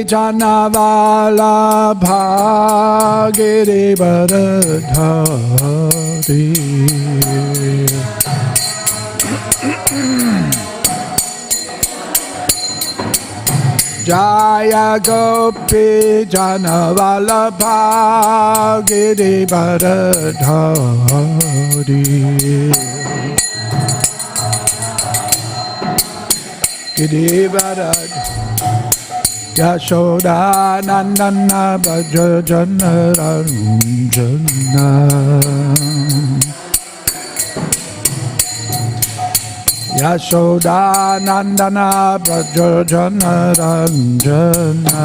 Janavala Bhagiri Varadhari Jaya Gopi Janavala Bhagiri Varadhari Giri Varadhari Yashoda Nandana Bhaja Jana Ranjana Yashoda Nandana Bhaja Jana Ranjana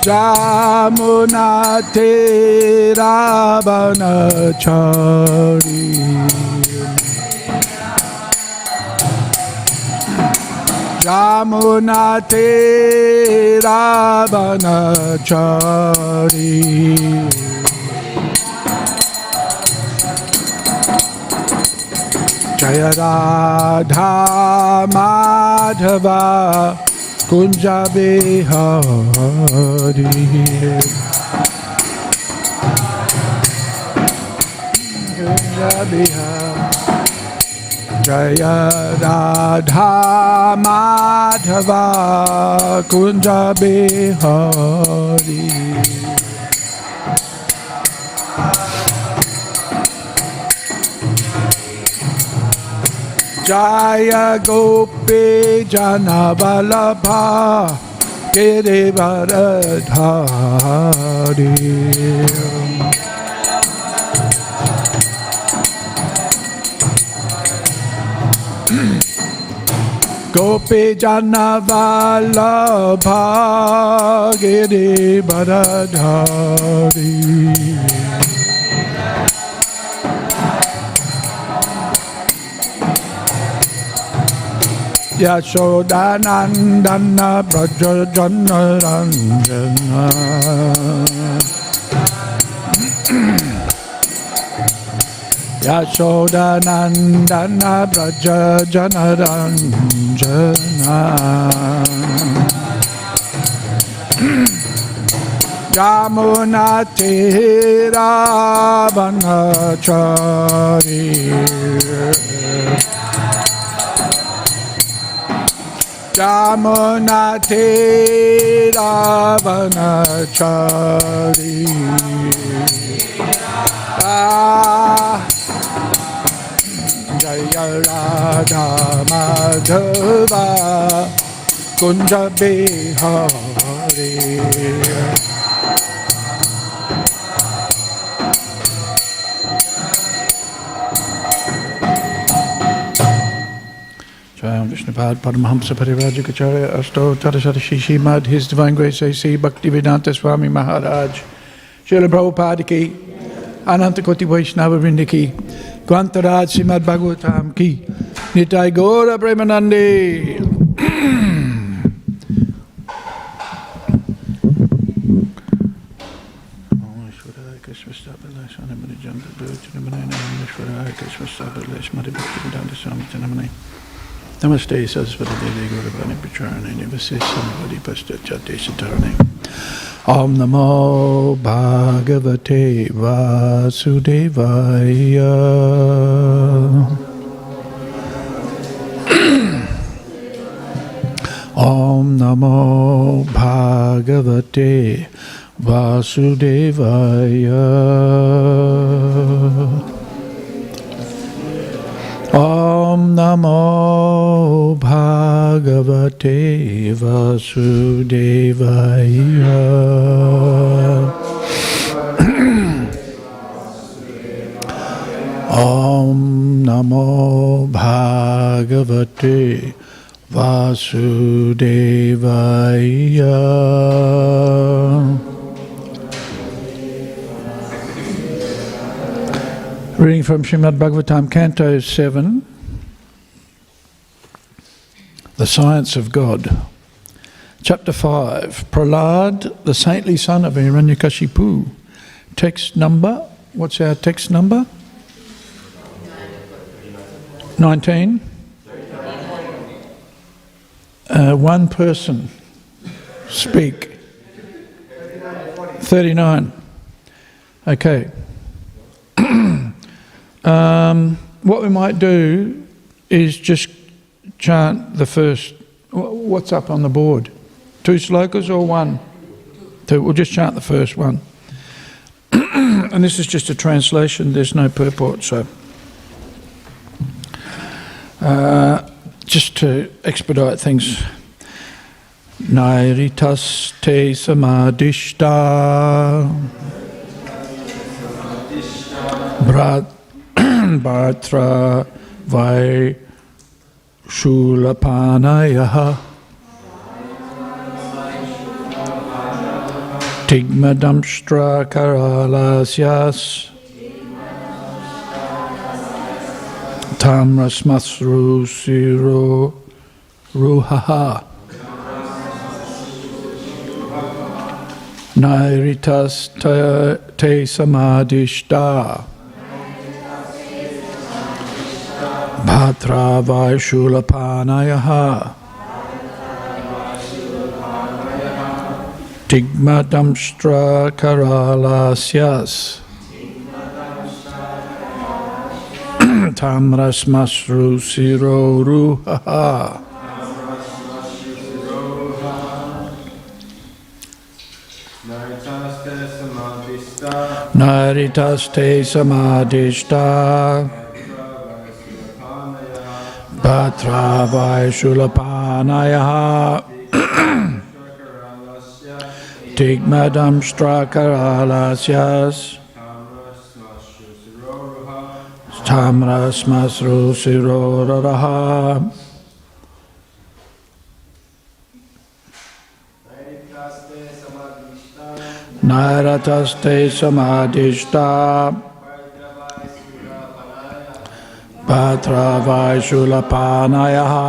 Jamuna Ravana-chari Jamuna Ravana-chari Jaya Radha Madhava Kunja Bihari Kunja Bihari Jaya Radha Madhava Kunja Bihari Jaya Gopi Janavalabha Giri Varadhari Gopi Janavalabha Giri Varadhari Yashodanandana Braja Jana Ranjana Yashodanandana Braja Jana Ranjana Jamuna Ravana-chari Jamuna Ravana-chari Jaya Radha Madhava Kunja Bihari Jaya Vishnupad Paramahamsa Parivrajakacharya Asto Tarasati Śrīmad His Divine Grace A.C. Bhaktivedanta Swami Maharaj Śrīla Prabhupada ki Ananta Koti Vaishnava Vrinda ki Grantaraj Śrīmad Bhāgavatam ki Nitai Gaura Premanande Namaste Saraswati Devi Guruvani Pacharani Nivasi Samavadi Pastachate Satarani Om Namo Bhagavate Vasudevaya Om Namo Bhagavate Vasudevaya Om Namo Bhagavate Vasudevaya Om Namo Bhagavate Vasudevaya Reading from Śrīmad Bhāgavatam, Canto 7, The Science of God. Chapter 5, Prahlad, the saintly son of Hiranyakashipu. Text number, what's our text number? 19? one person speak. 39. Okay. What we might do is just chant the first. What's up on the board? 2 slokas or 1? 2. We'll just chant the first one. And this is just a translation, there's no purport, so just to expedite things. Nairitas te samadishta bhatra vai shulapanayaha Tigmadamstra karalasyas tamrasmasru siro ruhaha nairitas te samadishta bhatra vaishulapanayaha Tigmadamstra karalasyas tamrasmasru siro ruhaha Naritaste samadishta Bhatra vaishulapanayaha Tigmadamstra karalasyas tamrasmasru siroraha Nairataste samadishta Bhatra vaishulapanayaha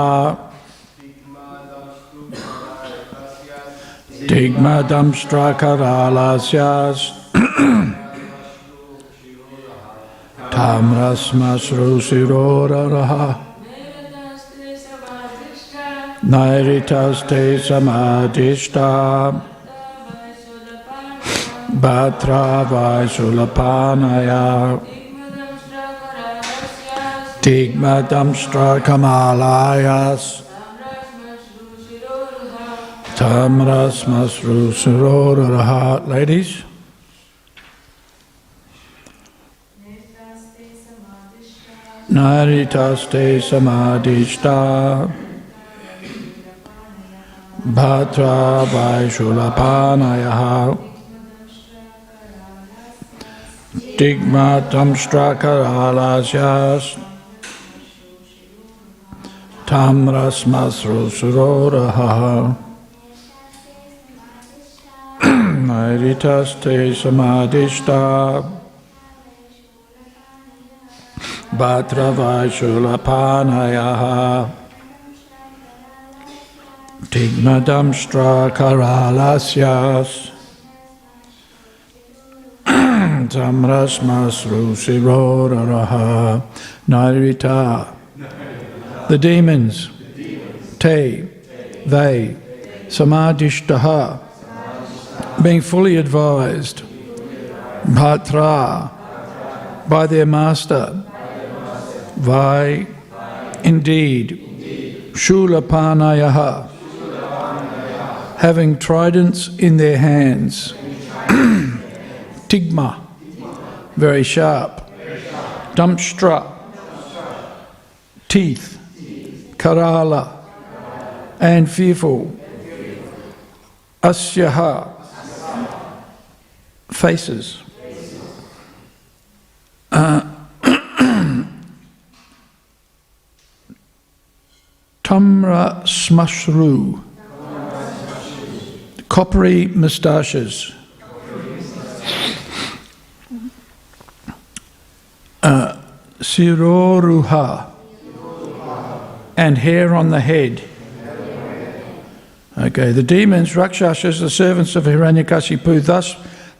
Tigmadamstra karalasyas tamrasmasru siroraha Nairitaste samadishta Bhatra vaishulapanaya Tigmadamstra kamalayas tamrasmasru siroraha. Ladies? Naritaste samadishta Bhatra vaishulapanayaha Tigmadamstra karalasyas tamrasmasru siroraha Nairitaste samadishta Bhatra vaishulapanayaha Tigmadamstra karalasyas tamrasmasru siroraha. Nairita. The demons. Te. They. Samadishtaha. Being fully advised. Bhatra. By their master. Vai. Indeed. Shulapanayaha. Having tridents in their hands. Tigma. Very sharp. Damshtra. Teeth. Karala. And fearful. Asyaha. Faces. Tamra smashru. Coppery moustaches. Siroruha. And hair on the head. Okay, the demons, Rakshasas, the servants of Hiranyakashipu, thus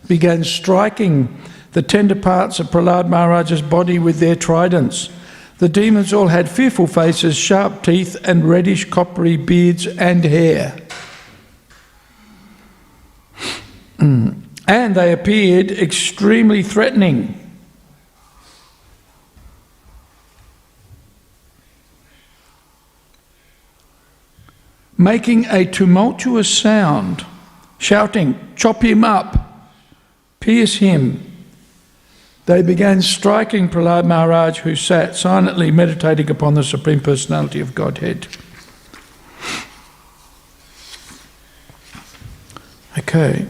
began striking the tender parts of Prahlad Maharaja's body with their tridents. The demons all had fearful faces, sharp teeth, and reddish coppery beards and hair. And they appeared extremely threatening. Making a tumultuous sound, shouting, "Chop him up, pierce him." They began striking Prahlad Maharaj, who sat silently meditating upon the Supreme Personality of Godhead. Okay.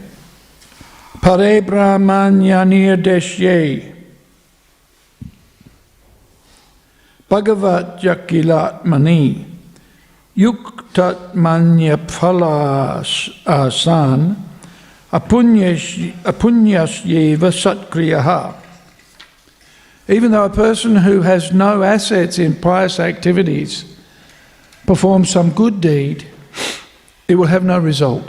Pare Brahmanyanir Deshye Bhagavat Yakilat Mani Yuktat Manya Phalas Asan Apunyasyeva Satkriyaha. Even though a person who has no assets in pious activities performs some good deed, it will have no result.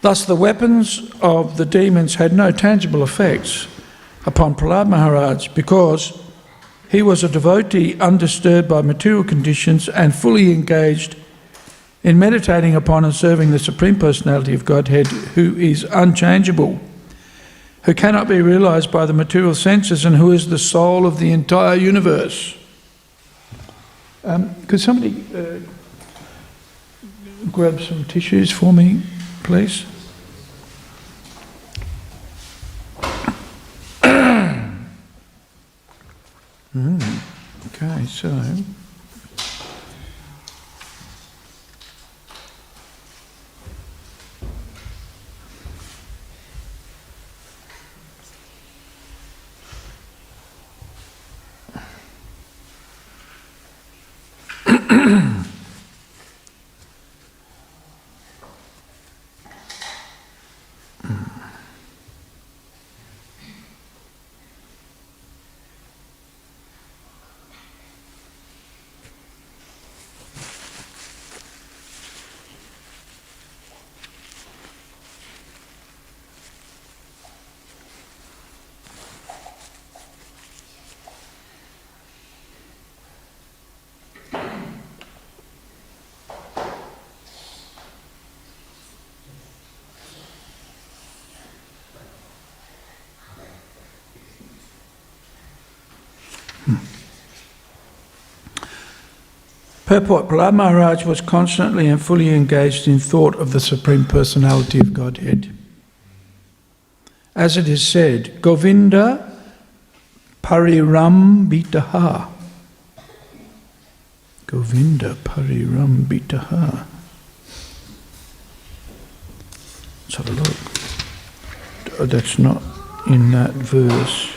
Thus the weapons of the demons had no tangible effects upon Prahlad Maharaj because he was a devotee undisturbed by material conditions and fully engaged in meditating upon and serving the Supreme Personality of Godhead, who is unchangeable, who cannot be realised by the material senses, and who is the soul of the entire universe. Could somebody grab some tissues for me, please? Okay, so... Purport: Prahlad Maharaj was constantly and fully engaged in thought of the Supreme Personality of Godhead. As it is said, Govinda Parirambitaha. Govinda Parirambitaha. Let's have a look. Oh, that's not in that verse.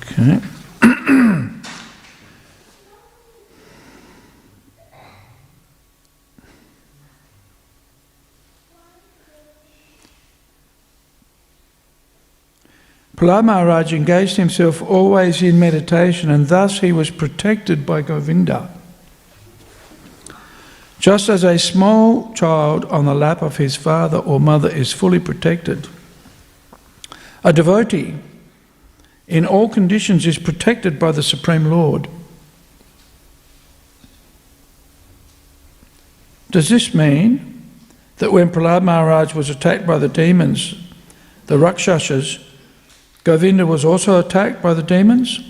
Okay. Prahlad Maharaj engaged himself always in meditation, and thus he was protected by Govinda. Just as a small child on the lap of his father or mother is fully protected, a devotee in all conditions is protected by the Supreme Lord. Does this mean that when Prahlad Maharaj was attacked by the demons, the Rakshasas, Govinda was also attacked by the demons?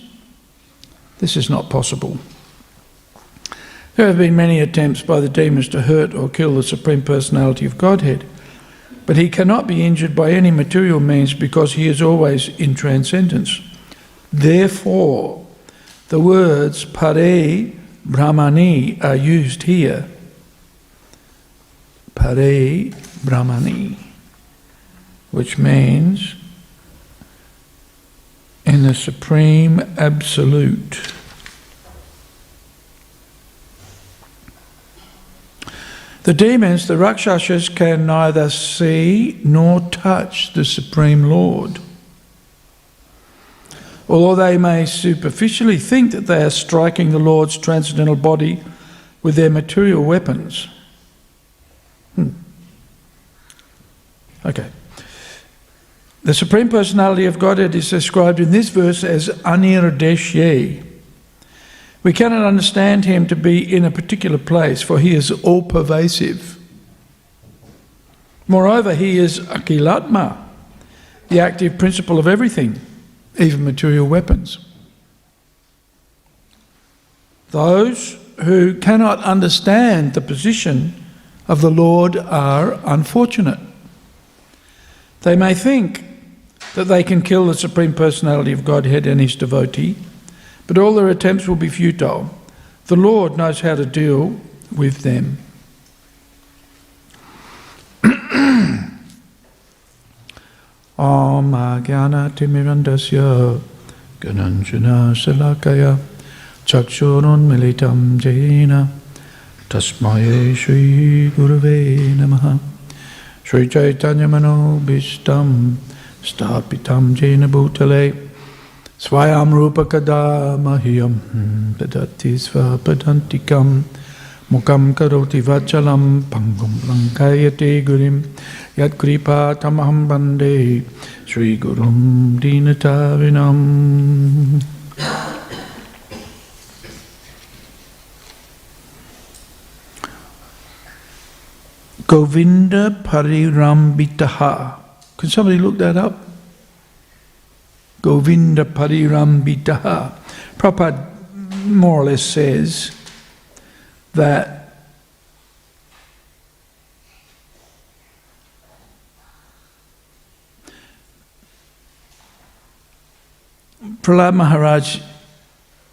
This is not possible. There have been many attempts by the demons to hurt or kill the Supreme Personality of Godhead, but he cannot be injured by any material means because he is always in transcendence. Therefore, the words Pare Brahmani are used here. Pare Brahmani, which means in the Supreme Absolute. The demons, the Rakshasas, can neither see nor touch the Supreme Lord. Although they may superficially think that they are striking the Lord's transcendental body with their material weapons. Okay. The Supreme Personality of Godhead is described in this verse as Aniruddha. We cannot understand him to be in a particular place, for he is all-pervasive. Moreover, he is Akilatma, the active principle of everything, even material weapons. Those who cannot understand the position of the Lord are unfortunate. They may think that they can kill the Supreme Personality of Godhead and his devotee, but all their attempts will be futile. The Lord knows how to deal with them. Om Jnana Timirandasya Gananjana Salakaya Chakshurun Militam Jena Tasmaye Shri Gurave Namaha Shri Chaitanya Mano Bhishtam Stapitam Jena Bhutale Swayam Rupa Kada Mahiyam Padati Svapadantikam Mukam Karoti Vachalam Pangum Lankayate Gurim Yat Kripa Tamaham Bande Shri Gurum Dinatavinam. Govinda Parirambitaha. Can somebody look that up? Govinda Parirambitaha. Prabhupada more or less says that Prahlad Maharaj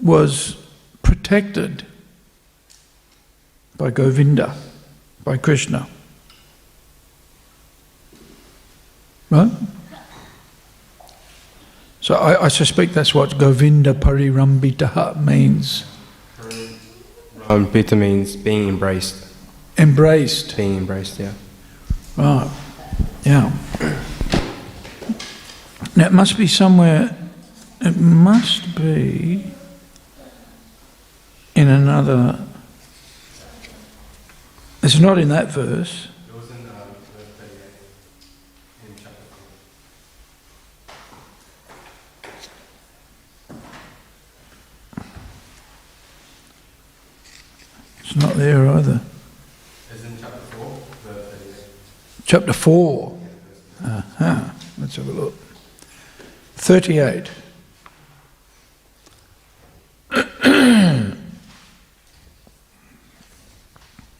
was protected by Govinda, by Krishna. Right? So I suspect that's what Govinda Parirambitaha means. Parirambita means being embraced. Embraced. Being embraced, yeah. Right. Yeah. Now it must be somewhere, it must be in another, it's not in that verse. It was in verse 38, in chapter 4. It's not there either. It's in chapter 4, verse 38. Chapter 4. Aha. Let's have a look. 38.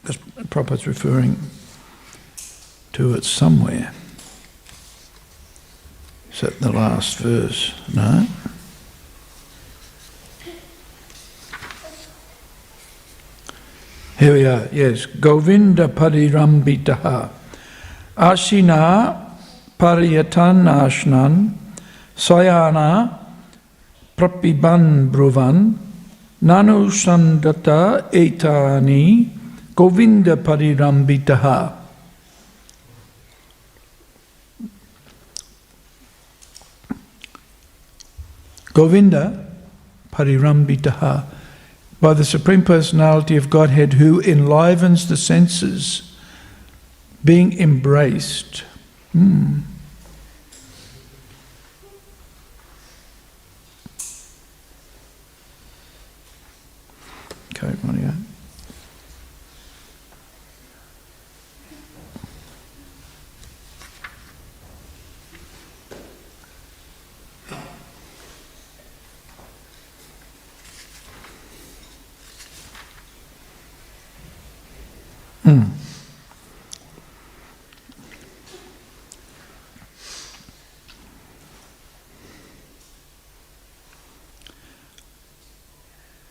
Because Prabhupada's referring to it somewhere. Is that the last verse? No? Here we are, yes. Govinda Parirambitaha Ashina Pariyatan Ashnan Sayana Prapiban Bruvan Nanu Sandata Etani Govinda Parirambitaha. Govinda Parirambitaha, by the Supreme Personality of Godhead who enlivens the senses, being embraced. Okay, Maria.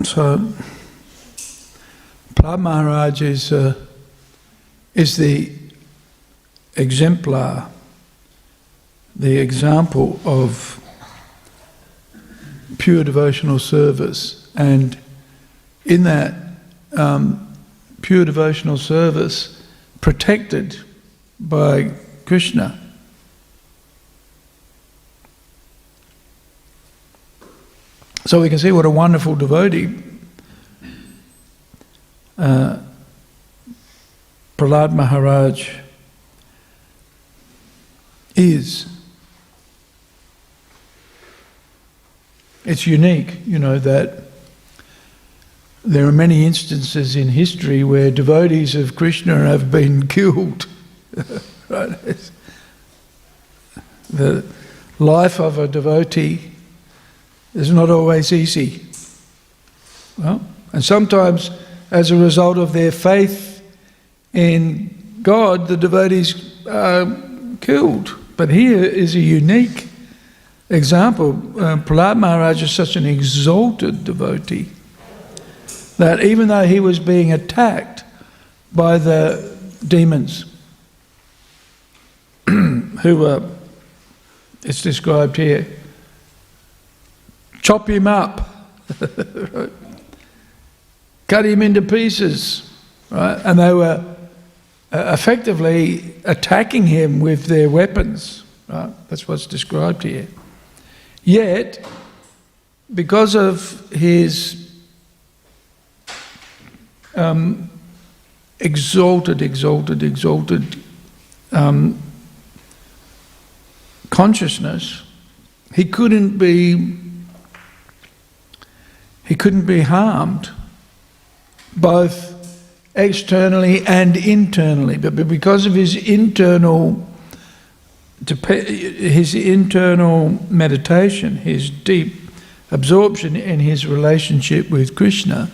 So, Prahlad Maharaj is the exemplar, the example of pure devotional service, and in that pure devotional service, protected by Krishna. So we can see what a wonderful devotee Prahlad Maharaj is. it's unique, you know, that there are many instances in history where devotees of Krishna have been killed. Right? The life of a devotee is not always easy. Well, and sometimes, as a result of their faith in God, the devotees are killed. But here is a unique example. Prahlad Maharaj is such an exalted devotee that even though he was being attacked by the demons, who were, it's described here, chop him up, cut him into pieces, right? And they were effectively attacking him with their weapons, right? That's what's described here. Yet, because of his exalted consciousness, he couldn't be harmed, both externally and internally. But because of his internal meditation, his deep absorption in his relationship with Krishna,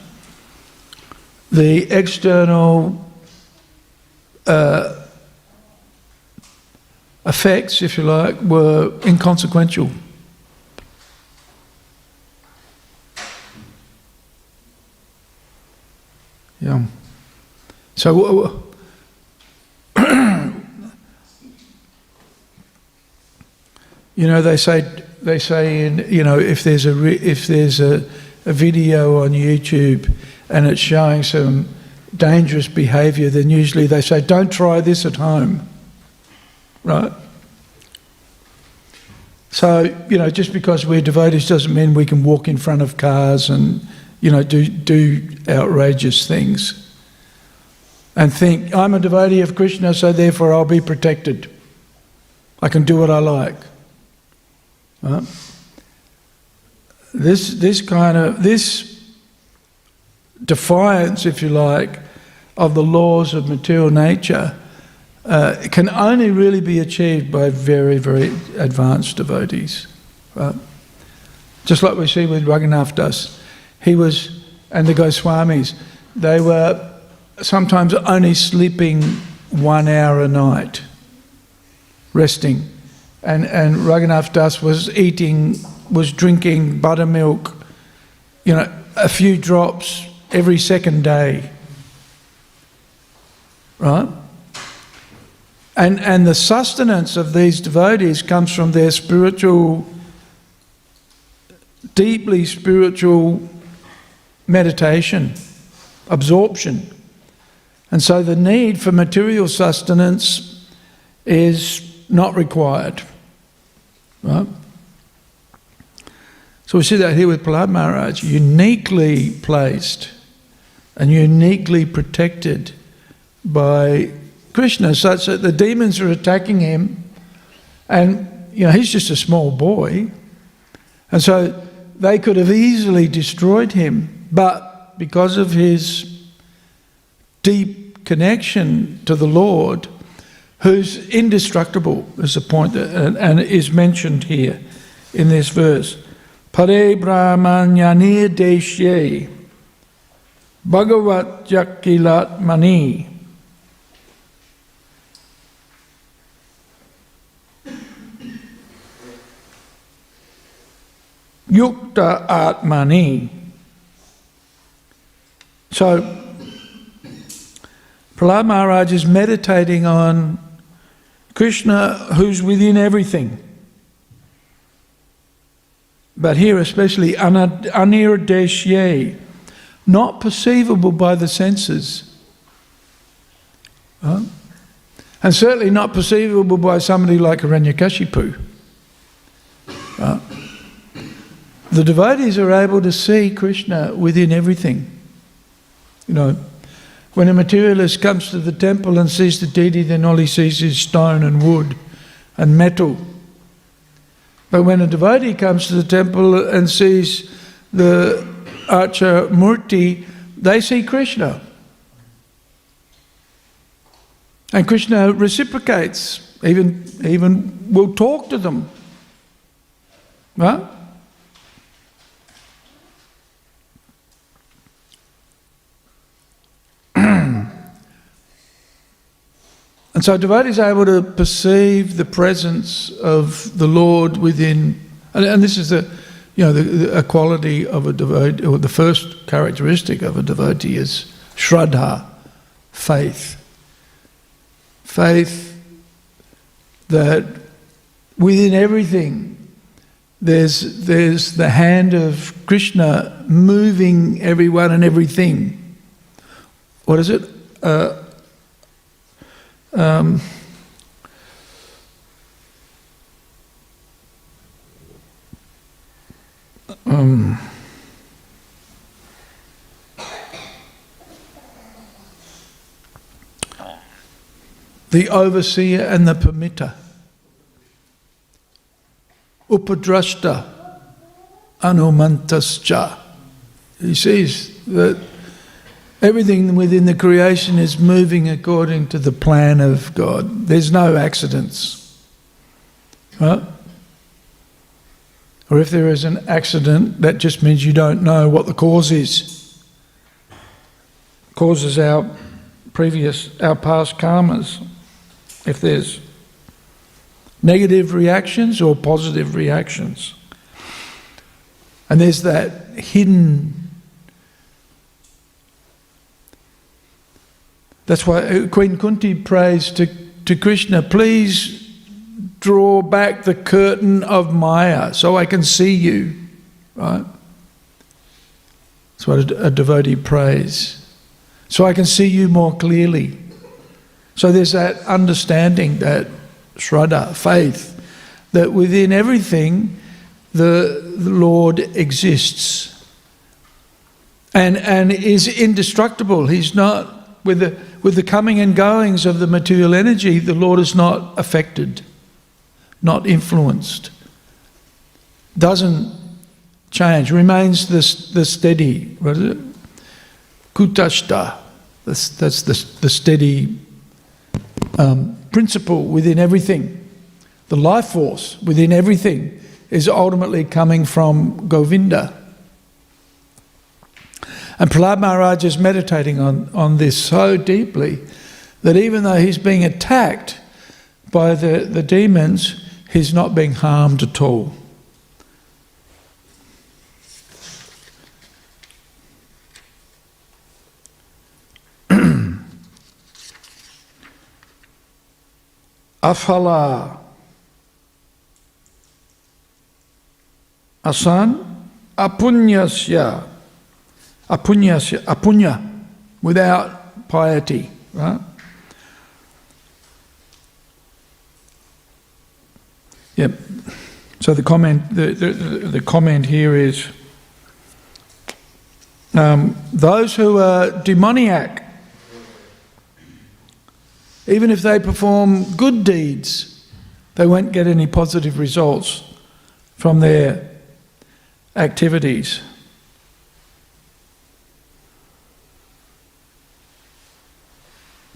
the external effects, if you like, were inconsequential. Yeah. So, you know, they say in, you know, if there's a video on YouTube and it's showing some dangerous behaviour, then usually they say, don't try this at home, right? So, you know, just because we're devotees doesn't mean we can walk in front of cars and, you know, do outrageous things and think, I'm a devotee of Krishna, so therefore I'll be protected. I can do what I like. Right? This defiance, if you like, of the laws of material nature can only really be achieved by very, very advanced devotees. Right? Just like we see with Raghunath Das. He was, and the Goswamis, they were sometimes only sleeping 1 hour a night, resting. And Raghunath Das was drinking buttermilk, you know, a few drops every second day, right? And the sustenance of these devotees comes from their deeply spiritual meditation, absorption. And so the need for material sustenance is not required. Right? So we see that here with Prahlad Maharaj, uniquely placed and uniquely protected by Krishna, such that the demons are attacking him, and you know he's just a small boy, and so they could have easily destroyed him, but because of his deep connection to the Lord, who's indestructible, is the point that, and is mentioned here in this verse. Hare Brahmanyani Deshye Bhagavat Yakilat Mani Yukta Atmani. So Prahlad Maharaj is meditating on Krishna, who's within everything. But here especially, Aniruddha, not perceivable by the senses. And certainly not perceivable by somebody like Hiranyakashipu. The devotees are able to see Krishna within everything. You know, when a materialist comes to the temple and sees the deity, then all he sees is stone and wood and metal. But when a devotee comes to the temple and sees the Archa Murti, they see Krishna. And Krishna reciprocates, even will talk to them. Right? And so devotees are able to perceive the presence of the Lord within, and this is the quality of a devotee, or the first characteristic of a devotee is Shraddha, faith. Faith that within everything there's the hand of Krishna moving everyone and everything. What is it? The overseer and the permitter. Upadrashta anumantascha. He sees that everything within the creation is moving according to the plan of God. There's no accidents. Right? Or if there is an accident, that just means you don't know what the cause is. Cause is our past karmas. If there's negative reactions or positive reactions. And there's that hidden. That's why Queen Kunti prays to Krishna, please draw back the curtain of Maya so I can see you. Right? That's what a devotee prays. So I can see you more clearly. So there's that understanding, that Shraddha, faith, that within everything the Lord exists and is indestructible. He's not, with the coming and goings of the material energy, the Lord is not affected, not influenced, doesn't change, remains the steady, what is it? Kutashta, that's the steady principle within everything. The life force within everything is ultimately coming from Govinda. And Prahlad Maharaj is meditating on this so deeply that even though he's being attacked by the demons, he's not being harmed at all. Afala asan apunyasya apunya, without piety, right? Yep. So the comment here is those who are demoniac, even if they perform good deeds, they won't get any positive results from their activities.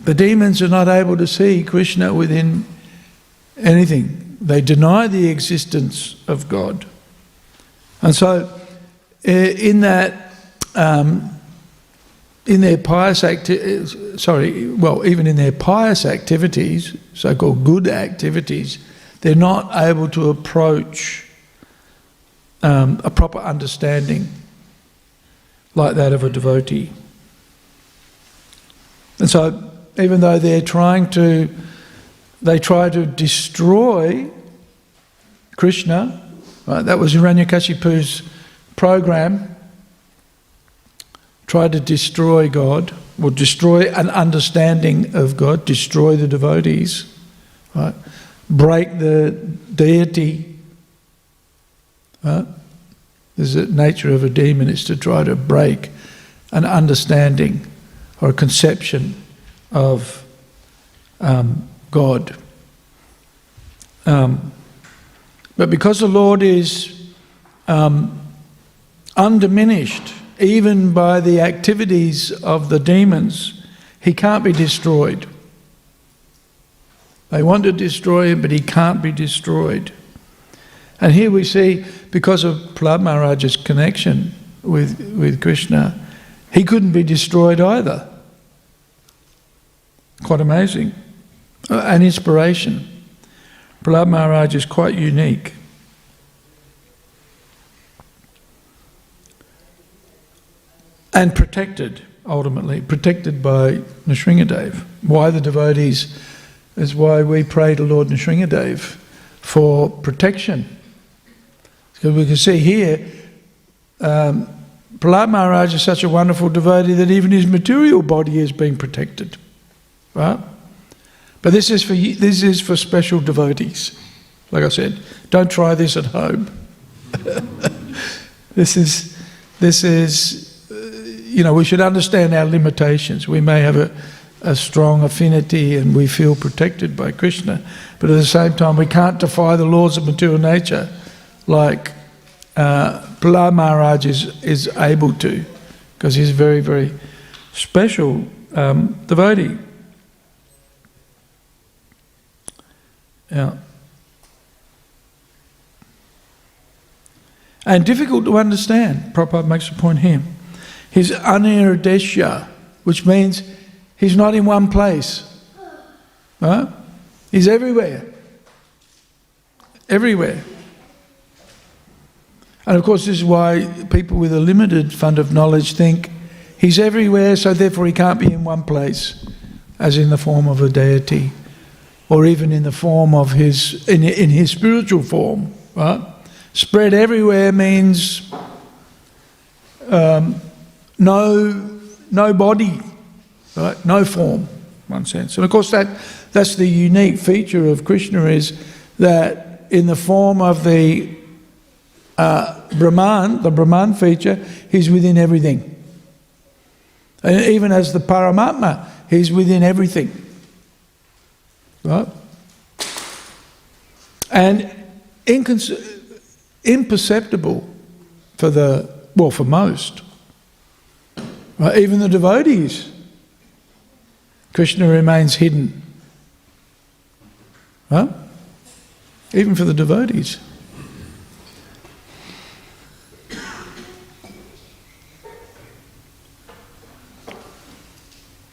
The demons are not able to see Krishna within anything. They deny the existence of God. And so in that, in their pious even in their pious activities, so-called good activities, they're not able to approach a proper understanding like that of a devotee. And so even though they try to destroy Krishna, right, that was Hiranyakashipu's program, try to destroy God, or destroy an understanding of God, destroy the devotees, right? Break the deity. Right? There's a nature of a demon is to try to break an understanding or a conception of God. But But because the Lord is undiminished, even by the activities of the demons, he can't be destroyed. They want to destroy him, but he can't be destroyed. And here we see, because of Prahlad Maharaj's connection with Krishna, he couldn't be destroyed either. Quite amazing. An inspiration. Prahlad Maharaj is quite unique. And protected, ultimately, protected by Nrsingadev. Why the devotees is why we pray to Lord Nrsingadev for protection. Because we can see here, Prahlad Maharaj is such a wonderful devotee that even his material body is being protected, right? But this is for special devotees. Like I said, don't try this at home. This is we should understand our limitations. We may have a strong affinity and we feel protected by Krishna, but at the same time we can't defy the laws of material nature like Prahlad Maharaj is able to, because he's a very, very special devotee. Yeah. And difficult to understand. Prabhupada makes a point here. He's Aniruddha, which means he's not in one place. Right? He's everywhere. Everywhere. And of course this is why people with a limited fund of knowledge think he's everywhere, so therefore he can't be in one place, as in the form of a deity, or even in the form of in his spiritual form. Right? Spread everywhere means no body, right? No form, in one sense. And of course that's the unique feature of Krishna, is that in the form of the Brahman feature, he's within everything. And even as the Paramatma, he's within everything. Right? And imperceptible for most. Right? Even the devotees, Krishna remains hidden. Right? Even for the devotees.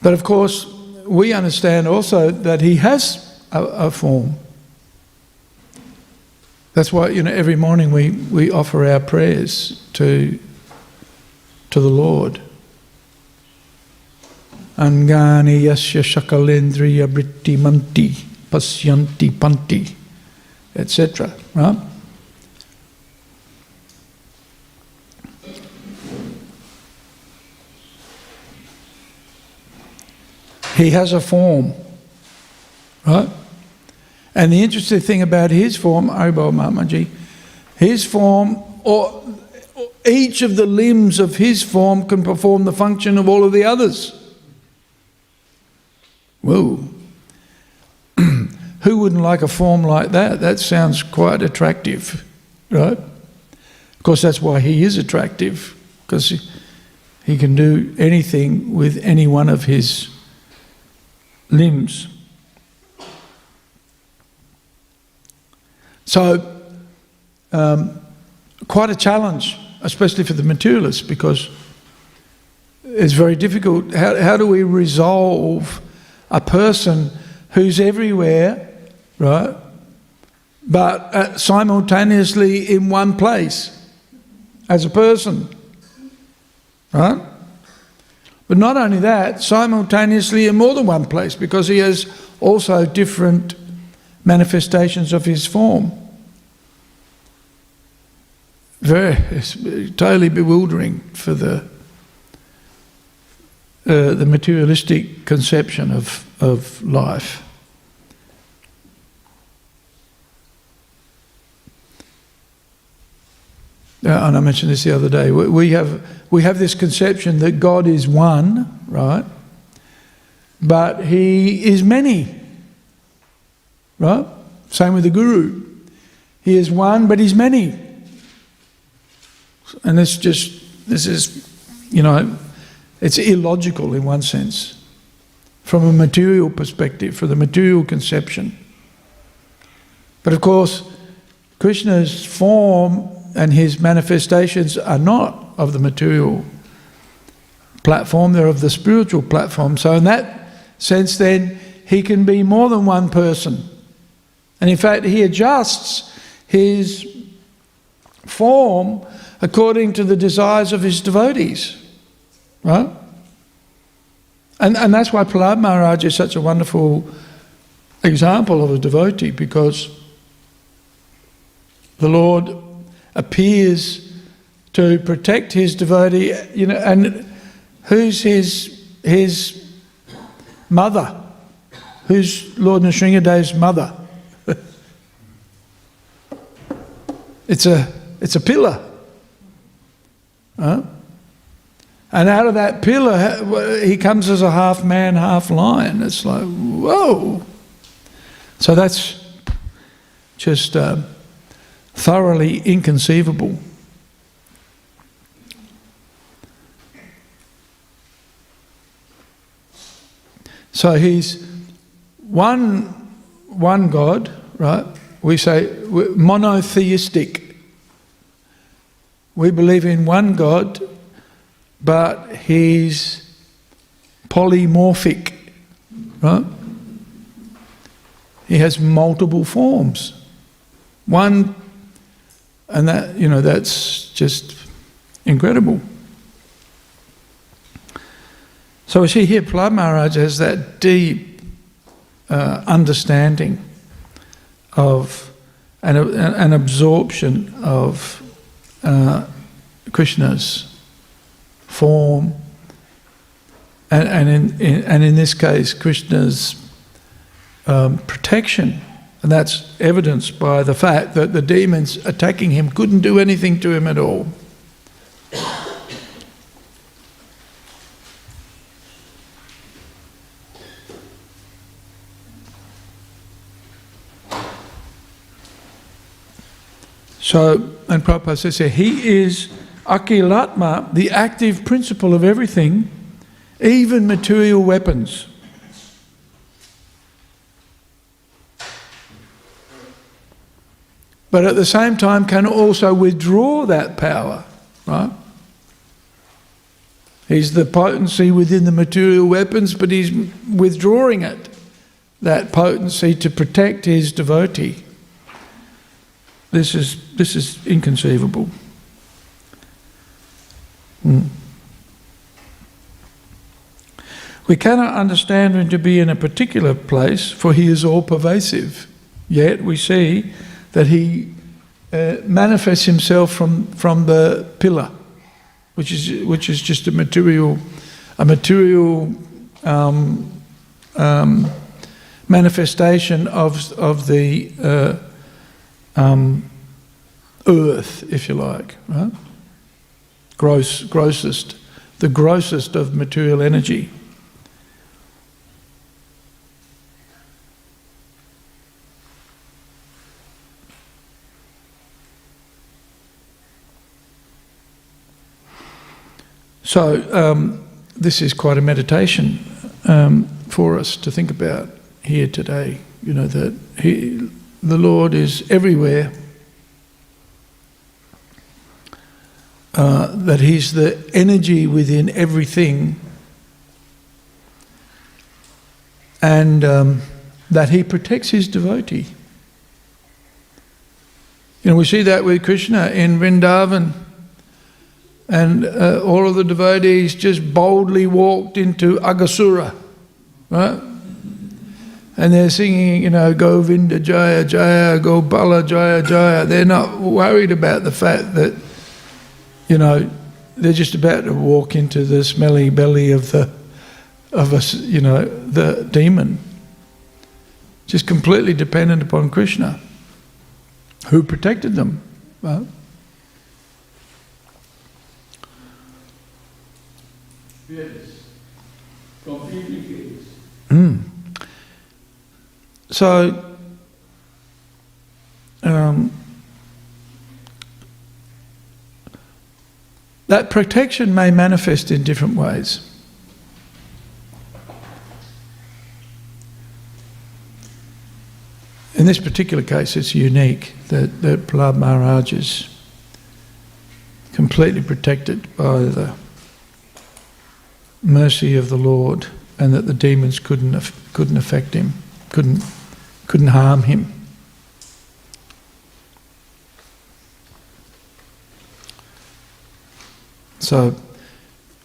But of course, we understand also that he has a form. That's why, every morning we offer our prayers to the Lord. Angani yasya shakalendriya vritti manti pasyanti panti, etc. Right? He has a form, right? And the interesting thing about his form, Haribol Mahamaji, his form, or each of the limbs of his form can perform the function of all of the others. Whoa. Who wouldn't like a form like that? That sounds quite attractive, right? Of course, that's why he is attractive, because he can do anything with any one of his limbs. So, quite a challenge, especially for the materialists, because it's very difficult. How do we resolve a person who's everywhere, right, but simultaneously in one place as a person, right? But not only that, simultaneously in more than one place, because he has also different manifestations of his form. It's totally bewildering for the materialistic conception of life. And I mentioned this the other day. We have this conception that God is one, right? But he is many, right? Same with the Guru. He is one, but he's many. And this is, it's illogical in one sense, from a material perspective, for the material conception. But of course, Krishna's form and his manifestations are not of the material platform, they're of the spiritual platform. So in that sense then, he can be more than one person. And in fact, he adjusts his form according to the desires of his devotees. Right? And that's why Prahlad Maharaj is such a wonderful example of a devotee, because the Lord appears to protect his devotee, and who's his mother? Who's Lord Nrsingadev's mother? It's a pillar. Huh? And out of that pillar, he comes as a half man, half lion. It's like, whoa! So that's just thoroughly inconceivable. So he's one God, right? We say monotheistic. We believe in one God, but he's polymorphic, right? He has multiple forms. One, and that's just incredible. So we see here Prahlad Maharaj has that deep understanding of an absorption of Krishna's form, and in this case Krishna's protection, and that's evidenced by the fact that the demons attacking him couldn't do anything to him at all. So, and Prabhupada says here, he is Akhilatma, the active principle of everything, even material weapons. But at the same time can also withdraw that power, right? He's the potency within the material weapons, but he's withdrawing it, that potency, to protect his devotee. This is inconceivable. We cannot understand him to be in a particular place, for he is all pervasive. Yet we see that he manifests himself from the pillar, which is just a material manifestation of the earth, if you like, right? The grossest of material energy. So this is quite a meditation for us to think about here today. That the Lord is everywhere, that he's the energy within everything, and that he protects his devotee. We see that with Krishna in Vrindavan, and all of the devotees just boldly walked into Aghasura, right? And they're singing, Govinda Jaya Jaya, Gopala Jaya Jaya. They're not worried about the fact that, they're just about to walk into the smelly belly of the demon. Just completely dependent upon Krishna, who protected them. Right? Yes, completely fearless. So, that protection may manifest in different ways. In this particular case, it's unique that Prahlad Maharaj is completely protected by the mercy of the Lord, and that the demons couldn't affect him, couldn't harm him. So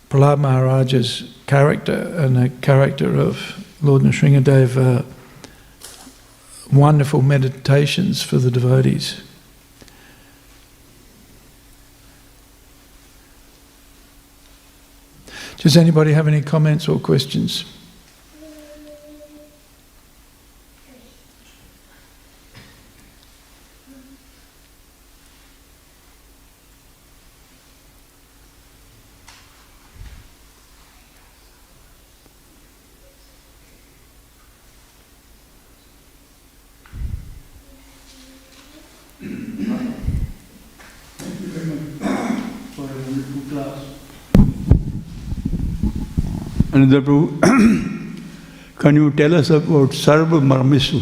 Prahlad Maharaj's character and the character of Lord Nrsingadev are wonderful meditations for the devotees. Does anybody have any comments or questions? Thank you very much for a wonderful class. Another Prabhu, can you tell us about Sarva Marmisu,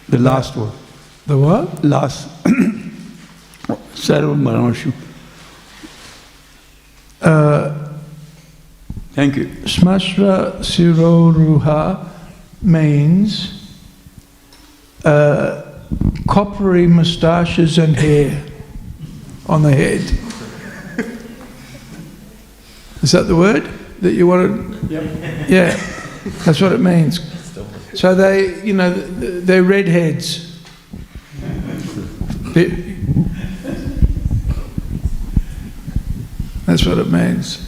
the last one? The what? Last Sarva Marmisu. Thank you. Smashra Siroruha means coppery moustaches and hair on the head. Is that the word that you wanted? Yep. Yeah, that's what it means. So they're redheads. That's what it means.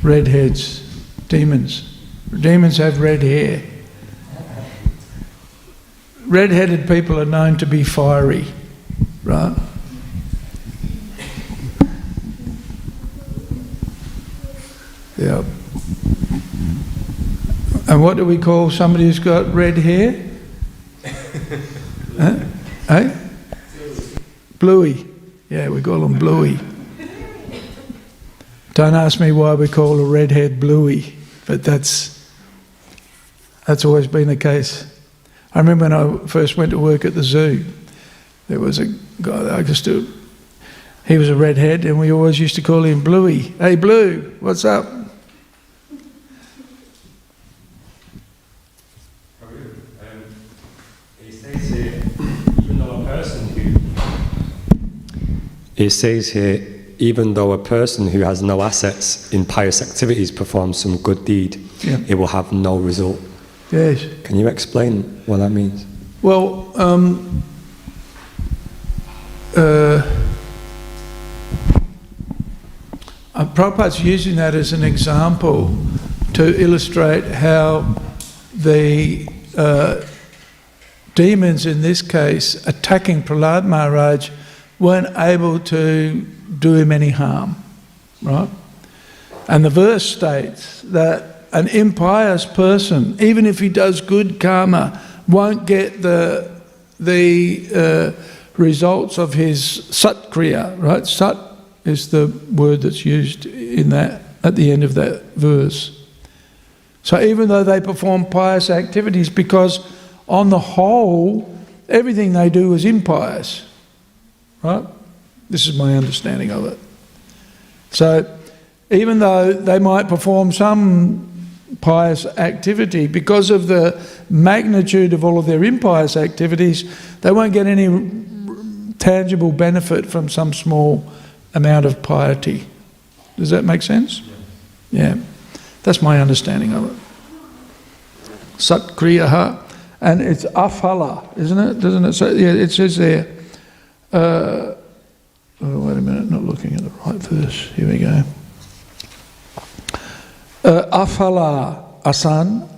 Redheads, demons. Demons have red hair. Red-headed people are known to be fiery, right? Yeah. And what do we call somebody who's got red hair? Huh? Eh? Bluey. Yeah, we call them Bluey. Don't ask me why we call a redhead Bluey, but that's always been the case. I remember when I first went to work at the zoo, there was a guy that he was a redhead, and we always used to call him Bluey. Hey Blue, what's up? It says here, even though a person who has no assets in pious activities performs some good deed, Yeah. it will have no result. Yes. Can you explain what that means? Well, Prabhupada's using that as an example to illustrate how the demons in this case attacking Prahlad Maharaj weren't able to do him any harm, right? And the verse states that an impious person, even if he does good karma, won't get the results of his satkriya, right? Sat is the word that's used in that at the end of that verse. So even though they perform pious activities, because on the whole, everything they do is impious, right? This is my understanding of it. So even though they might perform some pious activity, because of the magnitude of all of their impious activities, they won't get any tangible benefit from some small amount of piety. Does that make sense? Yeah. That's my understanding of it. Satkriyaha, and it's afala, isn't it? Doesn't it say? Yeah, it says there. Oh, wait a minute, not looking at the right verse. Here we go. Afala asan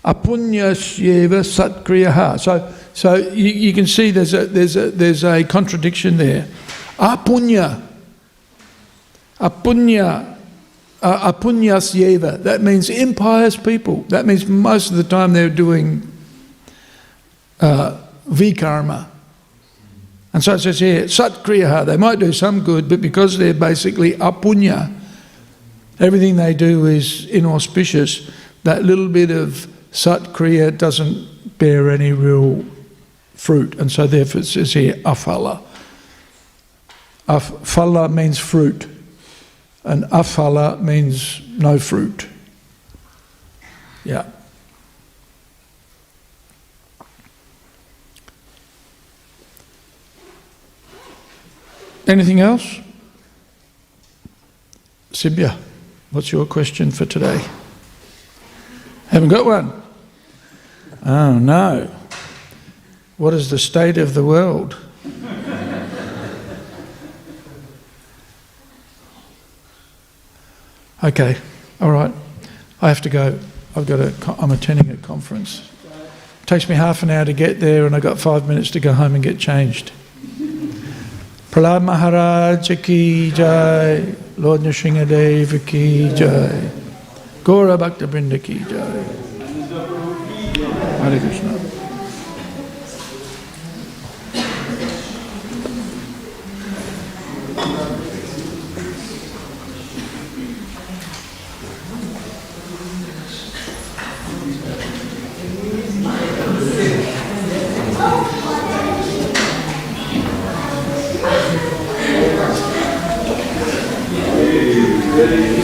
apunyasyeva satkriyaha. So you can see there's a contradiction there. Apunyasyeva. That means impious people. That means most of the time they're doing vikarma, And so it says here, Sat Kriyaha, they might do some good, but because they're basically apunya, everything they do is inauspicious, that little bit of Sat Kriya doesn't bear any real fruit. And so therefore it says here, afala. Phala means fruit, and afala means no fruit. Yeah. Anything else? Sibya, what's your question for today? Haven't got one? Oh no. What is the state of the world? Okay, all right. I have to go. I'm attending a conference. It takes me half an hour to get there, and I've got 5 minutes to go home and get changed. Prahlad Maharaj ki jai, Lord Nrsimhadev ki jai, Gaura Bhakta Vrinda ki jai. Hare Krishna. Ready.